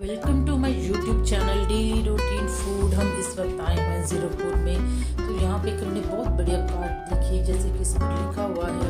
Welcome to my YouTube channel daily routine food. हम इस वक्त आए हुए हैं ज़ीरोपुर में। तो यहाँ पे हमने बहुत बढ़िया कार्ड देखी, जैसे कि इस पर लिखा हुआ है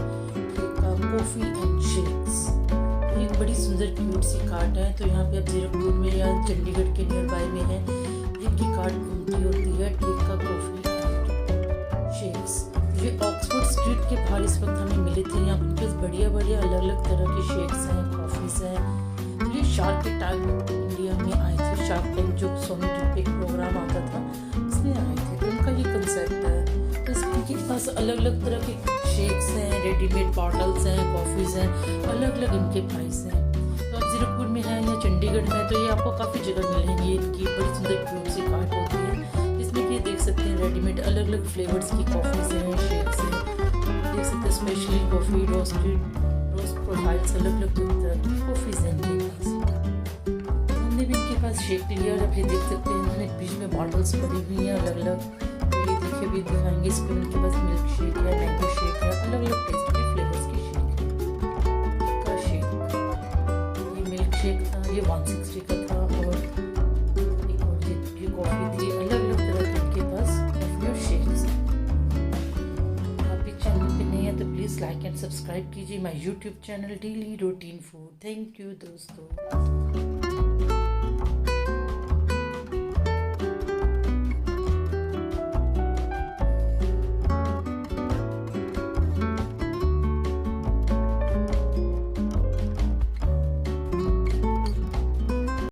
ठेका कॉफ़ी एंड शेक्स। तो एक बड़ी सुंदर क्यूट सी कार्ड है। तो यहाँ पे अब ज़ीरोपुर में या चंडीगढ़ के नियर बाय में है, इनकी कार्ड घूमती होती है ठेका कॉफ़ी एंड शेक्स। ये ऑक्सफोर्ड स्ट्रीट के बाहर इस वक्त हमें मिले थे। यहाँ पे बढ़िया बढ़िया अलग अलग तरह के शेक्स हैं, कॉफ़ीज़ हैं। ये शार्क टाइम इंडिया में आए थे। शार्क टैंक जो सोनी टीवी पे एक प्रोग्राम आता था, इसमें आए थे। तो उनका ये कंसेप्ट है। तो इसके पास अलग अलग तरह के शेक्स हैं, रेडीमेड बॉटल्स हैं, कॉफ़ीज़ हैं, अलग अलग इनके प्राइस हैं। तो आप ज़ीरोपुर में हैं या चंडीगढ़ में, तो ये आपको काफ़ी जगह मिलेंगी। इनकी बड़ी सुंदर क्यूट सी कार्ट होती है, जिसमें कि देख सकते हैं रेडीमेड अलग अलग फ्लेवर्स की कॉफ़ीज़ हैं, शेक्स हैं। देख सकते हैं स्पेशली कॉफ़ी, रोस्ट प्रोफाइल्स, अलग अलग तरह की कॉफ़ीज़ हैं इनके पास। हमने भी इनके पास शेक लिया और अब ये देख सकते हैं इन्होंने बीच में बॉटल्स पड़ी हुई हैं अलग अलग। तो ये देखिए भी दिखाएंगे। इस पर इनके पास मिल्क शेक है, मैंगो शेक है, अलग अलग टेस्ट के फ्लेवर्स की शेक है। का शेक, ये मिल्क शेक था, ये 160 का था, और एक और ये कॉफ़ी थी। अलग अलग तरह के इनके पास कॉफ़ी और शेक्स हैं। आप इस चैनल पे नए हैं तो प्लीज़ लाइक एंड सब्सक्राइब कीजिए my YouTube channel daily routine food. Thank you दोस्तों।